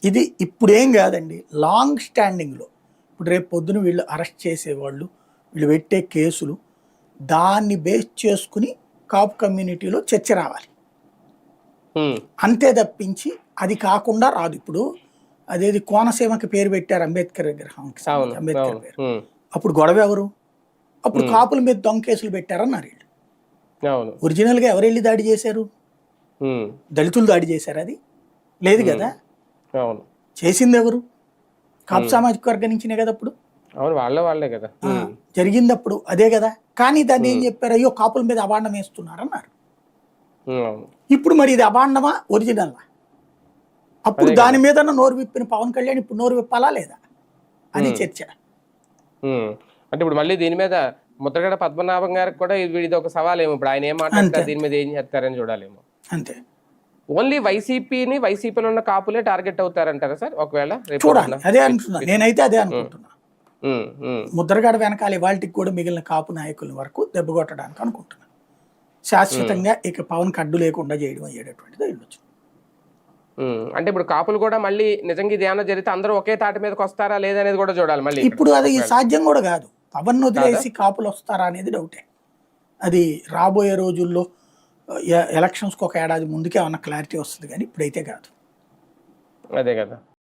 ఇది ఇప్పుడేం కాదండి, లాంగ్ స్టాండింగ్లో. ఇప్పుడు రేపు పొద్దున వీళ్ళు అరెస్ట్ చేసేవాళ్ళు, వీళ్ళు పెట్టే కేసులు, దాన్ని బేస్ చేసుకుని కాపు కమ్యూనిటీలో చర్చ రావాలి. అంతే తప్పించి అది కాకుండా రాదు. ఇప్పుడు అదేది కోనసీమకి పేరు పెట్టారు అంబేద్కర్ విగ్రహానికి, అంబేద్కర్ పేరు. అప్పుడు గొడవ ఎవరు? అప్పుడు కాపుల మీద దొంగ కేసులు పెట్టారన్నారు వీళ్ళు. ఒరిజినల్గా ఎవరు వెళ్ళి దాడి చేశారు? దళితులు దాడి చేశారు? అది లేదు కదా. చేసింది ఎవరు? కాపు సామాజిక వర్గం నుంచినే కదా. అప్పుడు వాళ్ళే కదా జరిగింది, అప్పుడు అదే కదా. కానీ దాన్ని ఏం చెప్పారు? అయ్యో కాపుల మీద అభాండం వేస్తున్నారు అన్నారు. ఇప్పుడు మరి ఇది అభాండమా ఒరిజినల్లా? అప్పుడు దాని మీద నోరు విప్పిన పవన్ కళ్యాణ్ ఇప్పుడు నోరు విప్పాలా లేదా? అది చర్చ. అంటే ఇప్పుడు మళ్ళీ దీని మీద ముద్రగడ పద్మనాభం గారికి కూడా ఇది ఒక సవాలేమో. ఇప్పుడు ఆయన ఏం మాట్లాడతారు, దీని మీద ఏం చేస్తారని చూడాలేమో. అంతే. ఓన్లీ వైసీపీలో ఉన్న కాపులే టార్గెట్ అవుతారంటారా సార్? ఒకవేళ చూడాలి, అదే అనుకున్నా నేనైతే, అదే అనుకుంటున్నా. ముద్రగడ వెనకాల ఇవాళకి కూడా మిగిలిన కాపు నాయకుల వరకు దెబ్బ కొట్టడానికి అనుకుంటున్నా. శాశ్వతంగా ఇక పవన్ కడ్డు లేకుండా చేయడం అయ్యేటటువంటిది వెళ్ళొచ్చు. అంటే ఇప్పుడు కాపులు కూడా మళ్ళీ నిజంగా ఇది ఏమైనా జరిగితే అందరూ ఒకే తాటి మీదకి వస్తారా లేదనేది కూడా చూడాలి మళ్ళీ. ఇప్పుడు అది సాధ్యం కూడా కాదు. పవన్ వదిలేసి కాపులు వస్తారా అనేది డౌటే. అది రాబోయే రోజుల్లో ఎలక్షన్స్కి ఒక ఏడాది ముందుకే ఏమన్నా క్లారిటీ వస్తుంది, కానీ ఇప్పుడైతే కాదు. అదే కదా.